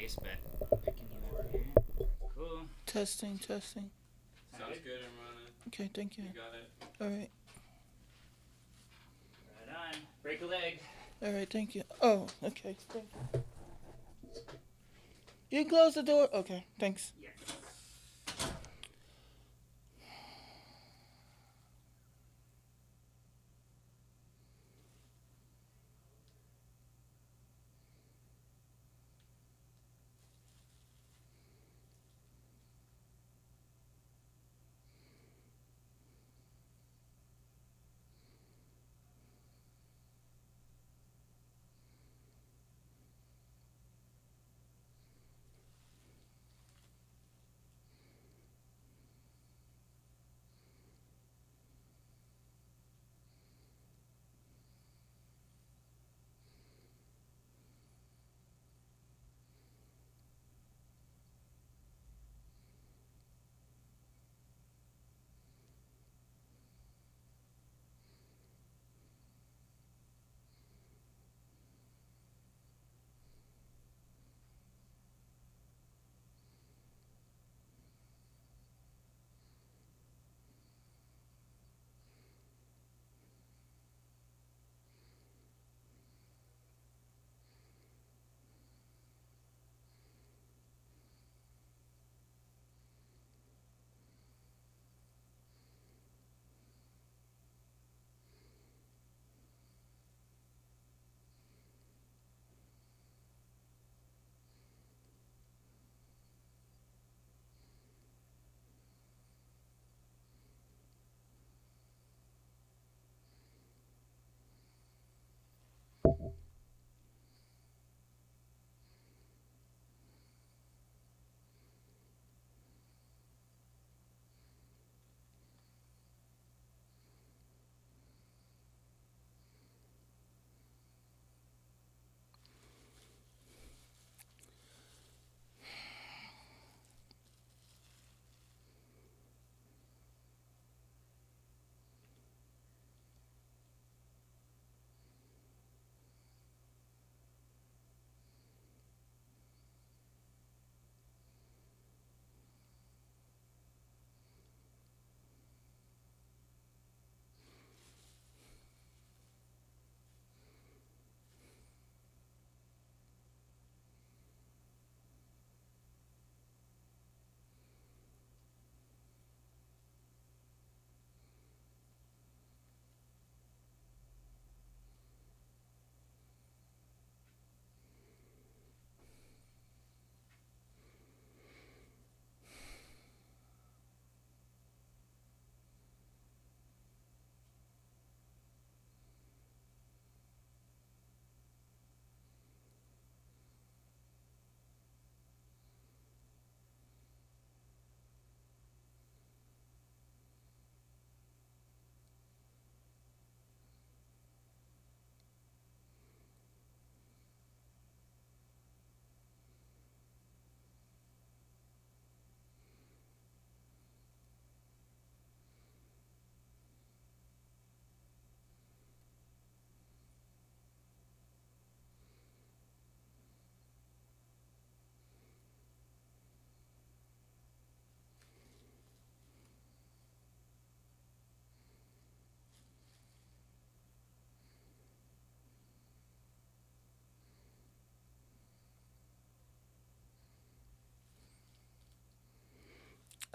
case, but I can hear over here. Cool. Testing, testing. Sounds good, Imran. Okay, thank you. You got it. All right. Right on. Break a leg. All right, thank you. Oh, okay. Thank you. You close the door? Okay, thanks. Yes.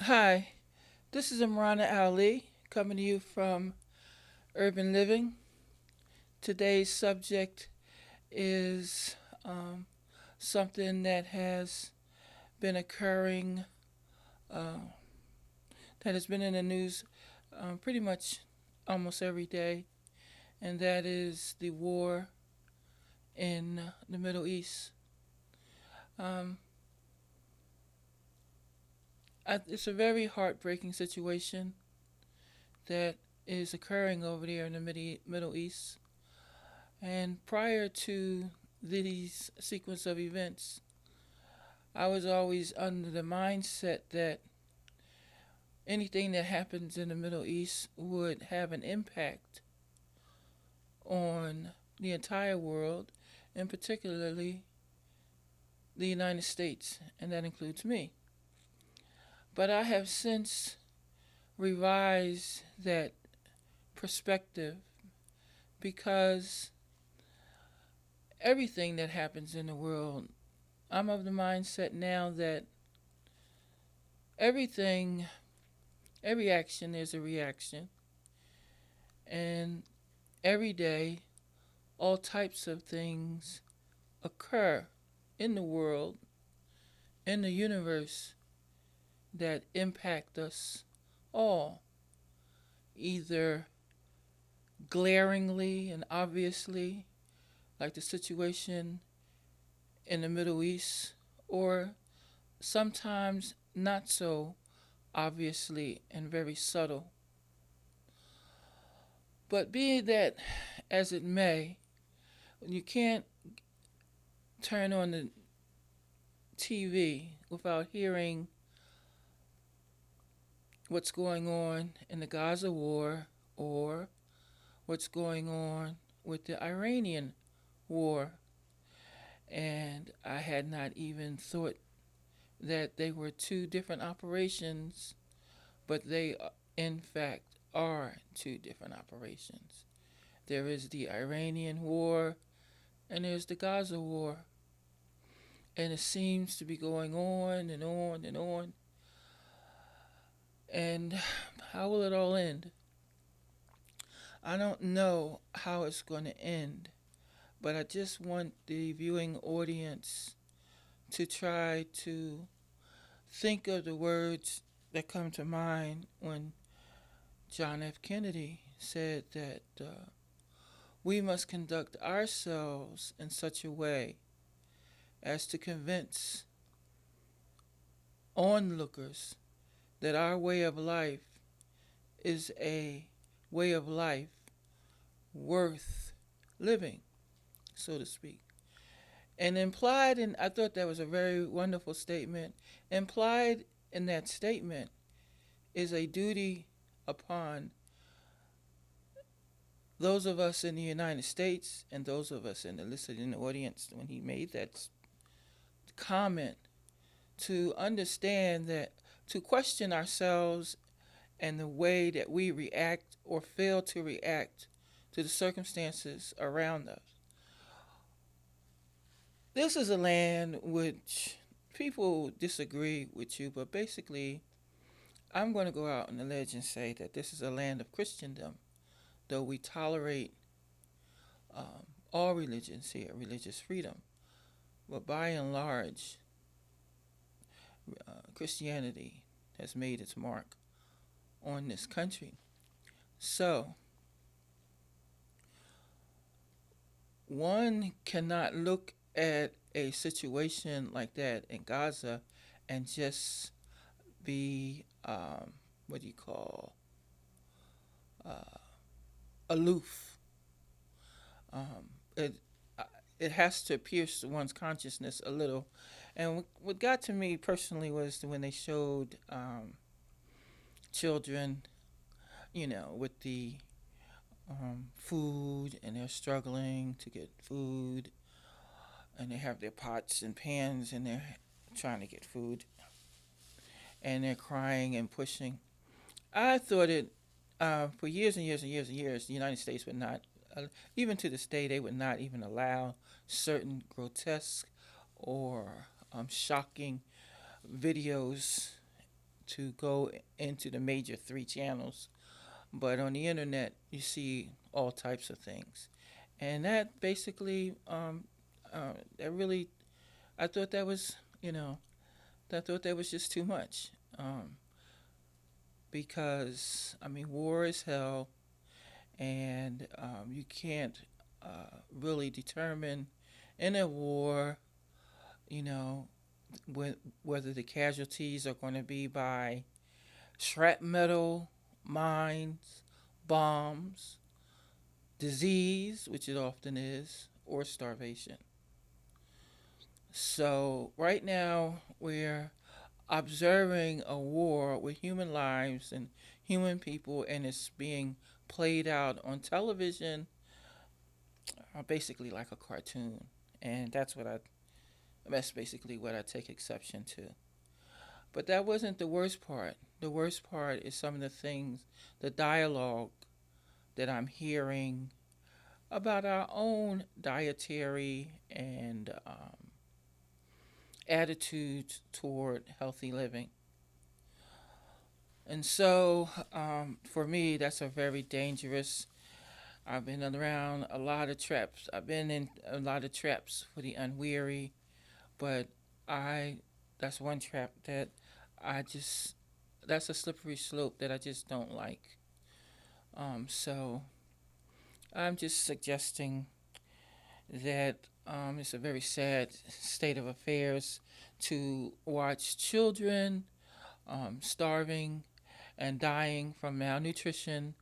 Hi, this is Imrana Ali coming to you from Urban Living. Today's subject is something that has been occurring, uh, that has been in the news pretty much almost every day, and that is the war in the Middle East. Um, it's a very heartbreaking situation that is occurring over there in the Middle East. And prior to these sequence of events, I was always under the mindset that anything that happens in the Middle East would have an impact on the entire world, and particularly the United States, and that includes me. But I have since revised that perspective because everything that happens in the world, I'm of the mindset now that everything, every action is a reaction, and every day, all types of things occur in the world, in the universe, that impact us all, either glaringly and obviously, like the situation in the Middle East, or sometimes not so obviously and very subtle. But be that as it may, you can't turn on the TV without hearing what's going on in the Gaza war or what's going on with the Iranian war. And I had not even thought that they were two different operations, but they, in fact, are two different operations. There is the Iranian war and there's the Gaza war. And it seems to be going on and on and on. And how will it all end? I don't know how it's going to end, but I just want the viewing audience to try to think of the words that come to mind when John F. Kennedy said that we must conduct ourselves in such a way as to convince onlookers that our way of life is a way of life worth living, so to speak. And implied, and I thought that was a very wonderful statement, implied in that statement is a duty upon those of us in the United States and those of us in the listening audience when he made that comment, to understand that, to question ourselves and the way that we react or fail to react to the circumstances around us. This is a land which people disagree with you, but basically, I'm going to go out on the ledge and say that this is a land of Christendom, though we tolerate all religions here, religious freedom. But by and large, Christianity has made its mark on this country. So, one cannot look at a situation like that in Gaza and just be, what do you call, aloof. It it has to pierce one's consciousness a little. And what got to me personally was when they showed children, with the food, and they're struggling to get food, and they have their pots and pans, and they're trying to get food, and they're crying and pushing. I thought it, for years and years and years and years, the United States would not, even to this day, they would not even allow certain grotesque or shocking videos to go into the major 3 channels. But on the internet, you see all types of things. And that basically, that really, I thought that was, I thought that was just too much. Because, war is hell, and you can't really determine in a war, whether the casualties are going to be by shrapnel, mines, bombs, disease, which it often is, or starvation. So right now we're observing a war with human lives and human people, and it's being played out on television, basically like a cartoon. And that's what That's basically what I take exception to. But that wasn't the worst part. The worst part is some of the things, the dialogue that I'm hearing about our own dietary and attitudes toward healthy living. And so, for me, that's a very dangerous. I've been around a lot of traps. I've been in a lot of traps for the unweary, but I, that's one trap that I just, that's a slippery slope that I just don't like. So I'm just suggesting that it's a very sad state of affairs to watch children starving and dying from malnutrition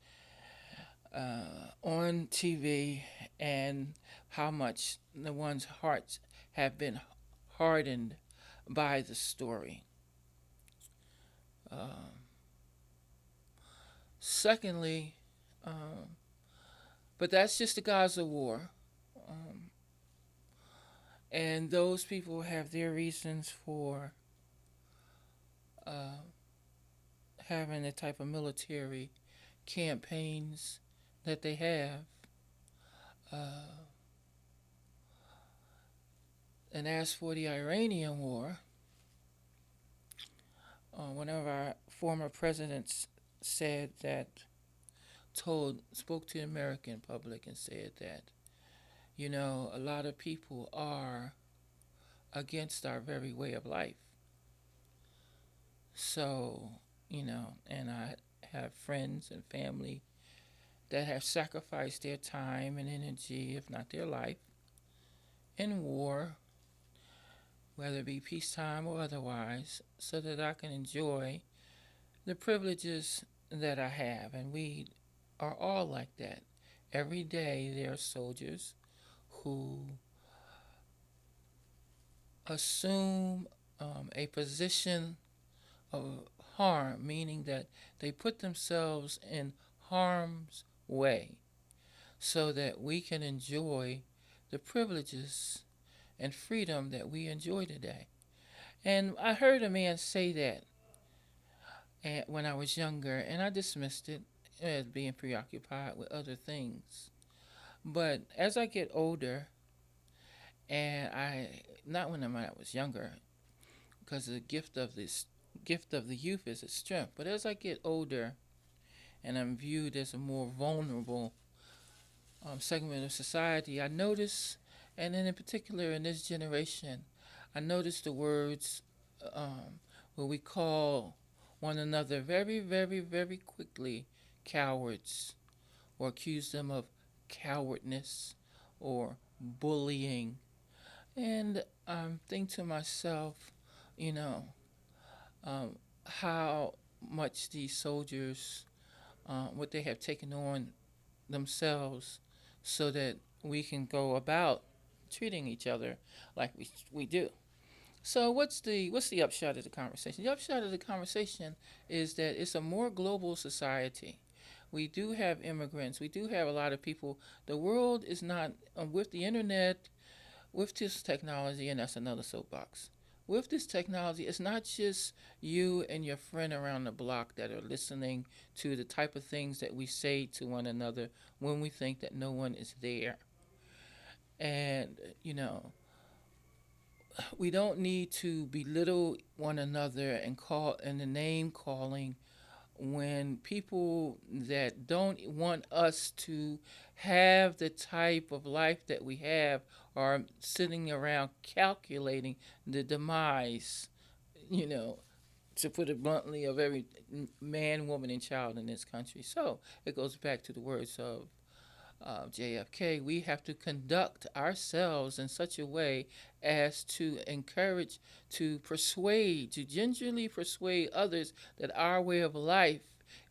on TV, and how much the one's hearts have been hardened by the story. Uh, Secondly, um, but that's just the Gaza war. Um, and those people have their reasons for uh, having the type of military campaigns that they have. Uh, and as for the Iranian war, one of our former presidents said that, spoke to the American public and said that, a lot of people are against our very way of life. So, and I have friends and family that have sacrificed their time and energy, if not their life, in war, whether it be peacetime or otherwise, so that I can enjoy the privileges that I have. And we are all like that. Every day there are soldiers who assume a position of harm, meaning that they put themselves in harm's way so that we can enjoy the privileges and freedom that we enjoy today. And I heard a man say that when I was younger, and I dismissed it as being preoccupied with other things. But as I get older, and not when I was younger, because the gift of the youth is its strength. But as I get older, and I'm viewed as a more vulnerable segment of society, I notice, and then in particular in this generation, I notice the words where we call one another very, very, very quickly cowards, or accuse them of cowardness or bullying. And I think to myself, you know, how much these soldiers, what they have taken on themselves so that we can go about treating each other like we do. So what's the upshot of the conversation? The upshot of the conversation is that it's a more global society. We do have immigrants. We do have a lot of people. The world is not, with the internet, with this technology, and that's another soapbox. With this technology, it's not just you and your friend around the block that are listening to the type of things that we say to one another when we think that no one is there. And, we don't need to belittle one another and call in the name calling when people that don't want us to have the type of life that we have are sitting around calculating the demise, you know, to put it bluntly, of every man, woman, and child in this country. So it goes back to the words of JFK. We have to conduct ourselves in such a way as to encourage, to persuade, to gingerly persuade others that our way of life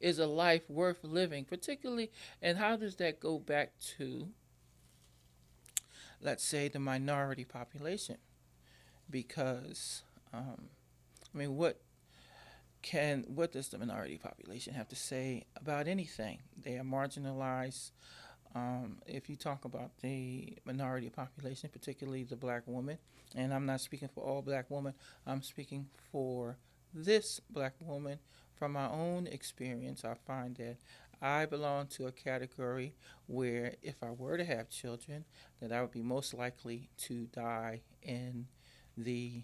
is a life worth living, particularly. And how does that go back to, let's say, the minority population? Because, I mean, what does the minority population have to say about anything? They are marginalized. If you talk about the minority population, particularly the black woman, and I'm not speaking for all black women, I'm speaking for this black woman. From my own experience, I find that I belong to a category where if I were to have children, that I would be most likely to die in the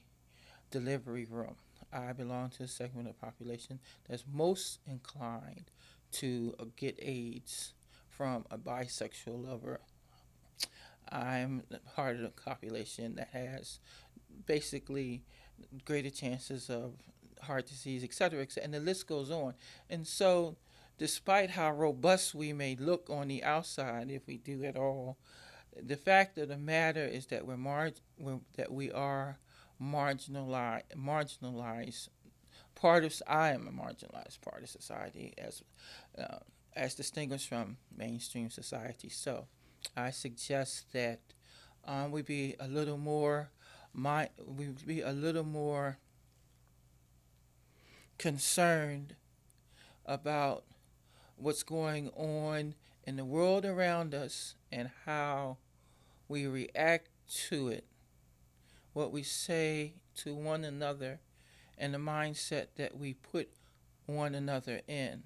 delivery room. I belong to a segment of the population that's most inclined to get AIDS from a bisexual lover. I'm part of the population that has basically greater chances of heart disease, etc., etc., and the list goes on. And so, despite how robust we may look on the outside, if we do at all, the fact of the matter is that that we are marginalized part of. I am a marginalized part of society uh, as distinguished from mainstream society. So, I suggest that we be a little more we be a little more concerned about what's going on in the world around us and how we react to it, what we say to one another, and the mindset that we put one another in.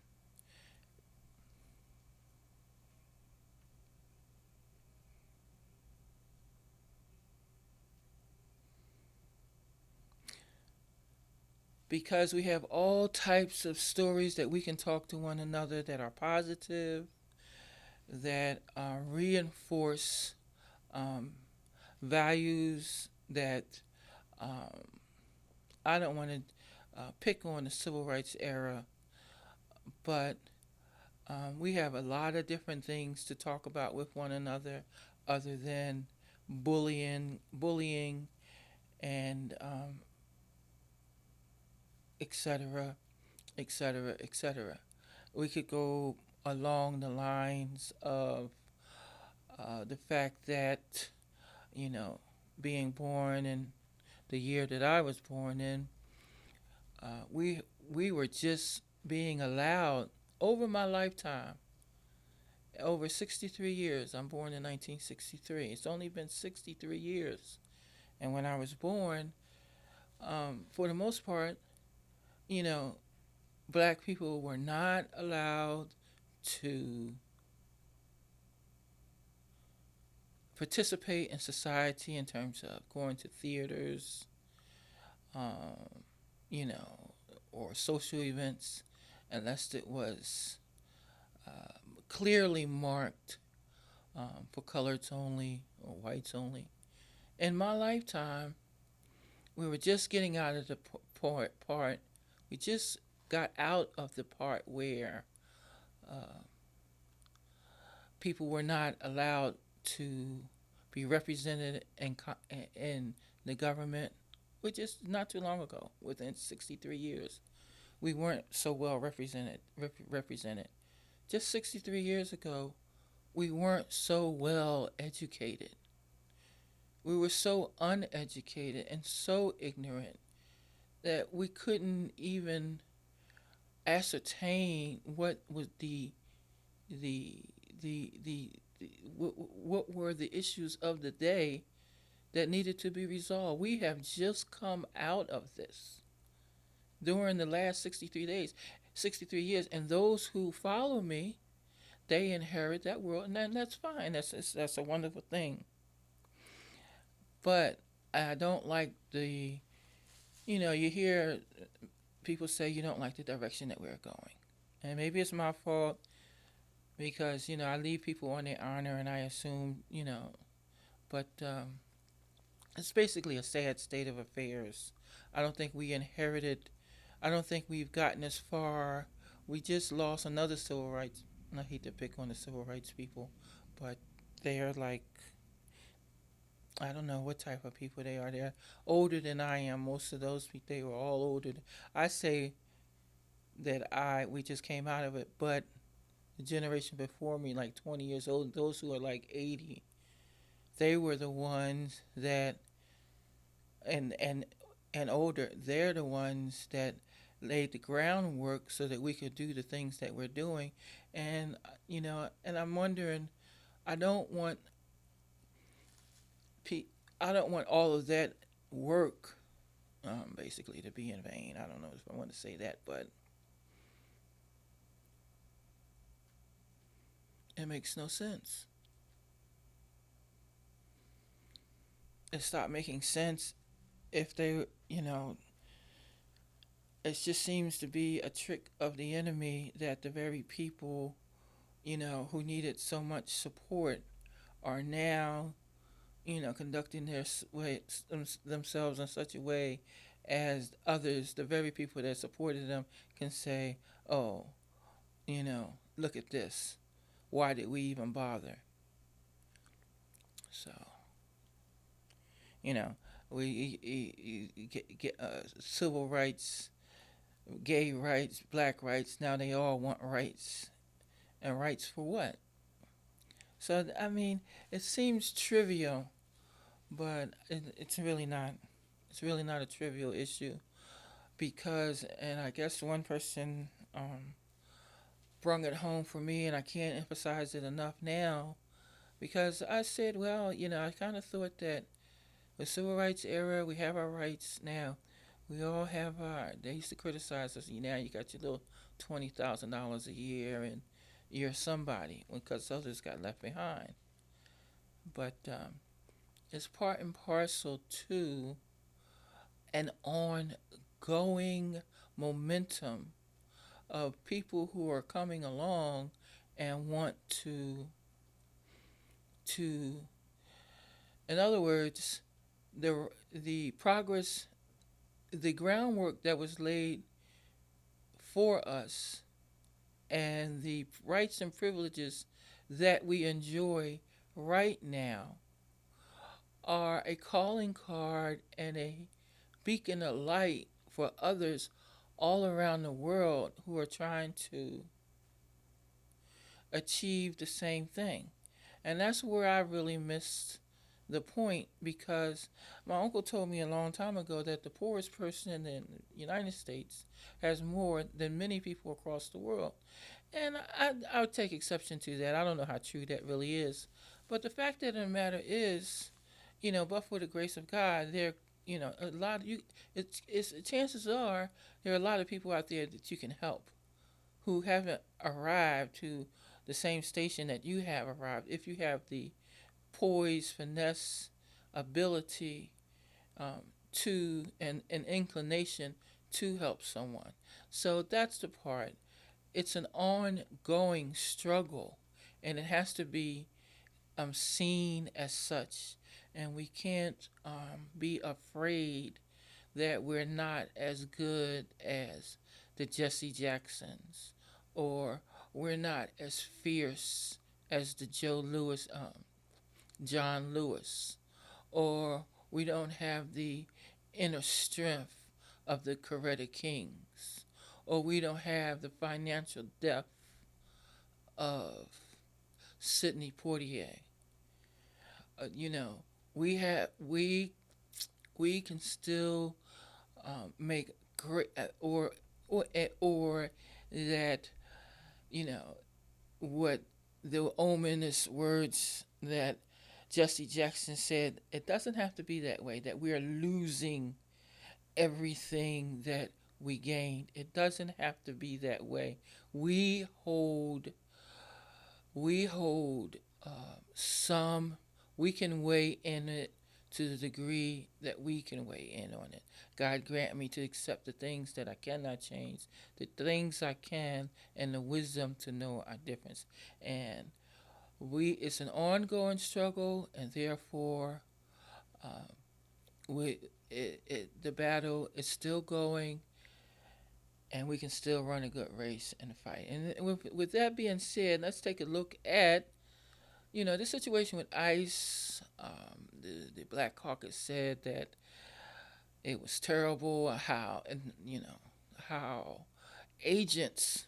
Because we have all types of stories that we can talk to one another that are positive, that reinforce um, values that um, I don't want to pick on the civil rights era, but we have a lot of different things to talk about with one another other than bullying, and etc., etc., etc. We could go along the lines of the fact that, you know, being born in the year that I was born in, we were just being allowed over my lifetime, over 63 years. I'm born in 1963. It's only been 63 years. And when I was born, for the most part, you know, black people were not allowed to participate in society in terms of going to theaters, um, you know, or social events, unless it was clearly marked for coloreds only or whites only. In my lifetime, we were just getting out of the part. We just got out of the part where uh, people were not allowed to be represented in the government, which is not too long ago. Within 63 years, we weren't so well represented. Just 63 years ago, we weren't so well educated. We were so uneducated and so ignorant that we couldn't even ascertain what was the the what were the issues of the day that needed to be resolved. We have just come out of this during the last 63 days, 63 years, and those who follow me, they inherit that world, and that's fine. That's a wonderful thing. But I don't like you hear people say you don't like the direction that we're going, and maybe it's my fault because I leave people on their honor, and I assume but it's basically a sad state of affairs. I don't think we inherited. I don't think we've gotten as far. We just lost another civil rights. And I hate to pick on the civil rights people, but they're like, I don't know what type of people they are. They're older than I am. Most of those people, they were all older. I say that we just came out of it, but the generation before me, like 20 years old, those who are like 80, they were the ones that and older. They're the ones that laid the groundwork so that we could do the things that we're doing, and and I'm wondering I don't want pe- I don't want all of that work, basically, to be in vain. I don't know if I want to say that, but it makes no sense. It stopped making sense if they, it just seems to be a trick of the enemy that the very people, who needed so much support are now, conducting themselves in such a way as others, the very people that supported them, can say, oh, look at this. Why did we even bother? So, you know, we get civil rights, gay rights, black rights. Now they all want rights. And rights for what? So, I mean, it seems trivial, but it's really not. It's really not a trivial issue because, and I guess one person brung it home for me, and I can't emphasize it enough now because I said, well, I kind of thought that the civil rights era, we have our rights now. We all have our. They used to criticize us. Now you got your little $20,000 a year, and you're somebody because others got left behind. But it's part and parcel to an ongoing momentum of people who are coming along and want to in other words, the progress, the groundwork that was laid for us and the rights and privileges that we enjoy right now are a calling card and a beacon of light for others all around the world who are trying to achieve the same thing. And that's where I really missed the point because my uncle told me a long time ago that the poorest person in the United States has more than many people across the world. And I would take exception to that. I don't know how true that really is. But the fact of the matter is, but for the grace of God, a lot of you, it's chances are there are a lot of people out there that you can help who haven't arrived to the same station that you have arrived. If you have the poise, finesse, ability to an inclination to help someone. So that's the part. It's an ongoing struggle, and it has to be seen as such. And we can't be afraid that we're not as good as the Jesse Jacksons, or we're not as fierce as the John Lewis, or we don't have the inner strength of the Coretta Kings, or we don't have the financial depth of Sidney Poitier. Uh, you know, we have we can still make great or that what the ominous words that Jesse Jackson said. It doesn't have to be that way. That we are losing everything that we gained. It doesn't have to be that way. We hold we hold some. We can weigh in it to the degree that we can weigh in on it. God grant me to accept the things that I cannot change, the things I can, and the wisdom to know our difference. And it's an ongoing struggle, and therefore, uh, the battle is still going, and we can still run a good race and fight. And with that being said, let's take a look at this situation with ICE. The Black Caucus said that it was terrible how agents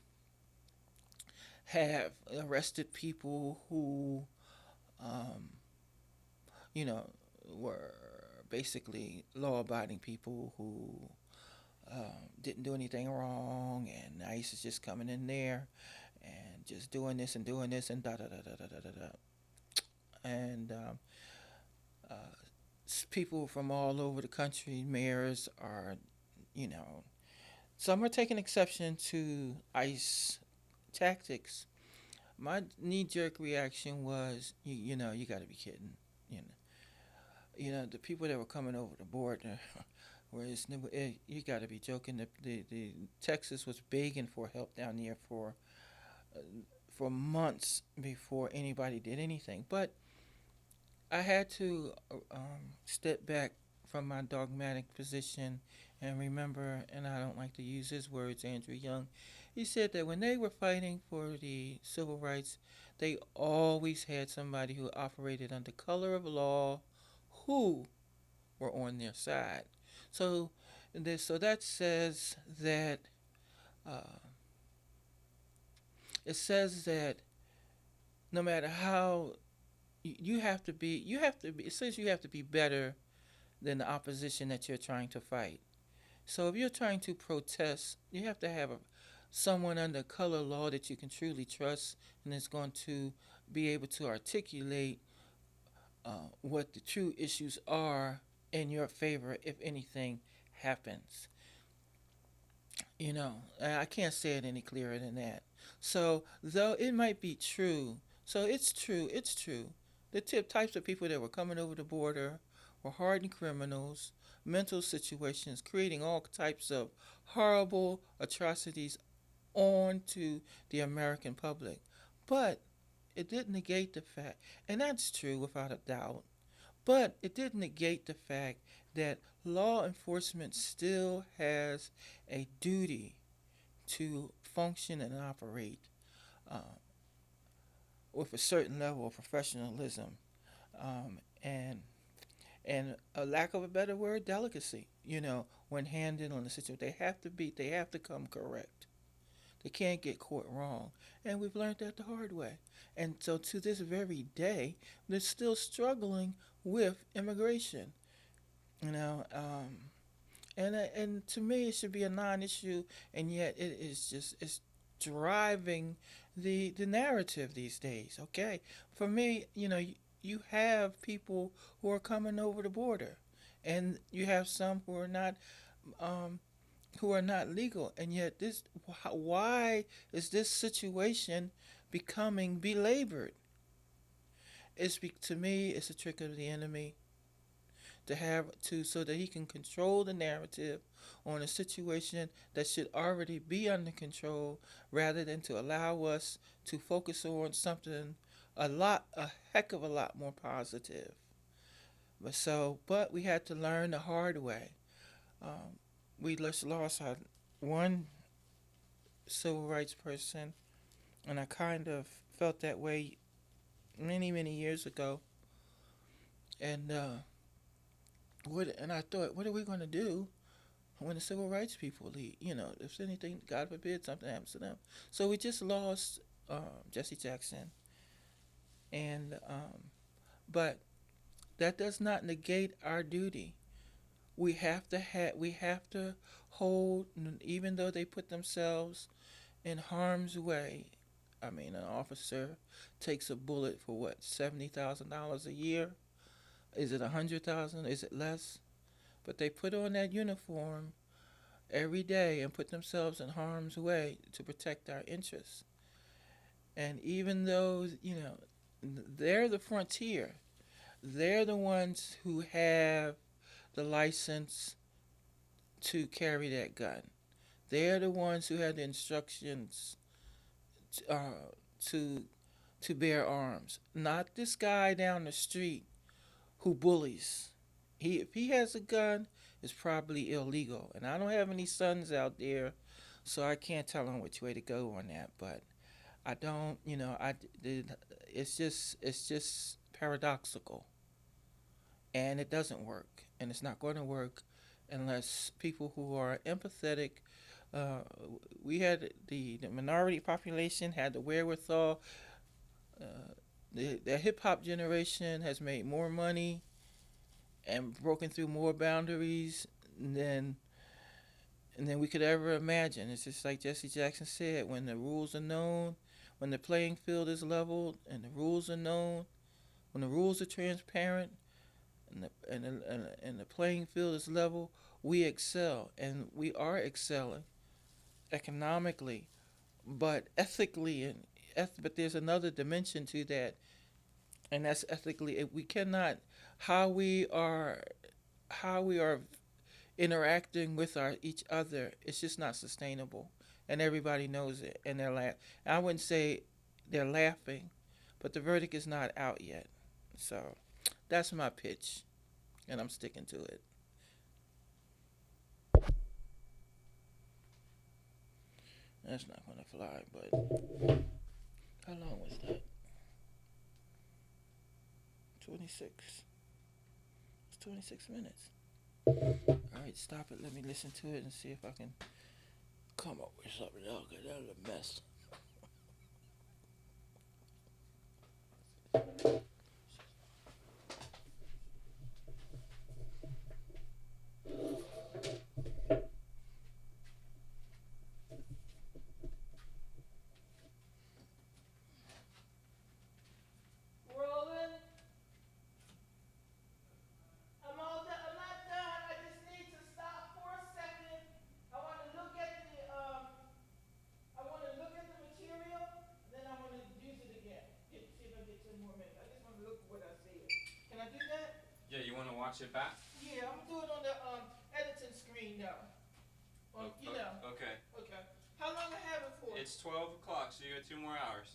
have arrested people who um, you know were basically law-abiding people who didn't do anything wrong, and ICE is just coming in there and just doing this and da da da da da da da. and uh, people from all over the country, mayors are, you know, some are taking exception to ICE tactics. My knee-jerk reaction was, you got to be kidding. You know, the people that were coming over the border, whereas you got to be joking. The Texas was begging for help down there uh, for months before anybody did anything. But I had to step back from my dogmatic position and remember, and I don't like to use his words, Andrew Young. He said that when they were fighting for the civil rights, they always had somebody who operated under color of law who were on their side. So, so that says that uh, it says that no matter how it says you have to be better than the opposition that you're trying to fight. So if you're trying to protest, you have to have someone under color law that you can truly trust and is going to be able to articulate what the true issues are in your favor if anything happens. I can't say it any clearer than that. So, though it might be true, so it's true. The types of people that were coming over the border were hardened criminals, mental situations, creating all types of horrible atrocities onto the American public. But it didn't negate the fact, and that's true without a doubt, but it didn't negate the fact that law enforcement still has a duty to function and operate uh, with a certain level of professionalism, and a lack of a better word, delicacy. When handling the situation, they have to come correct. They can't get caught wrong, and we've learned that the hard way. And so, to this very day, they're still struggling with immigration. You know, and to me, it should be a non-issue, and yet it's driving the narrative these days. Okay, for me, you have people who are coming over the border, and you have some um, who are not legal, and yet why is this situation becoming belabored? To me, it's a trick of the enemy to have to so that he can control the narrative on a situation that should already be under control, rather than to allow us to focus on something a heck of a lot more positive. But we had to learn the hard way. um, we just lost our one civil rights person, and I kind of felt that way many years ago. And I thought, what are we going to do when the civil rights people leave? If anything, God forbid, something happens to them. So we just lost Jesse Jackson, and but that does not negate our duty. We have to hold, even though they put themselves in harm's way. I mean, an officer takes a bullet for what, $70,000 a year? Is it 100,000? Is it less? But they put on that uniform every day and put themselves in harm's way to protect our interests. And even though, they're the frontier, they're the ones who have the license to carry that gun. They're the ones who have the instructions to to bear arms. Not this guy down the street who bullies. If he has a gun, it's probably illegal. And I don't have any sons out there, so I can't tell them which way to go on that. But I don't, it's just paradoxical, and it doesn't work, and it's not going to work unless people who are empathetic. Uh, we had the minority population had the wherewithal. Uh, the hip hop generation has made more money and broken through more boundaries than than we could ever imagine. It's just like Jesse Jackson said: when the rules are known, when the playing field is leveled and the rules are known, when the rules are transparent and the playing field is level, we excel, and we are excelling economically, but ethically, but there's another dimension to that, and that's ethically. We cannot how we are interacting with each other. It's just not sustainable, and everybody knows it. And I wouldn't say they're laughing, but the verdict is not out yet. So that's my pitch, and I'm sticking to it. That's not gonna fly, but how long was that? 26. It's 26 minutes. Alright, stop it. Let me listen to it and see if I can come up with something else, because that was a mess. Rolling. I'm all done. I'm not done. I just need to stop for a second. I want to look at the material, then I want to use it again. See if I get 10 more minutes. I just want to look at what I see. Can I do that? Yeah, you want to watch it back? Yeah, I'm gonna do it on the editing screen though. Okay. Okay. How long I have it for? It's 12 o'clock, so you got 2 more hours.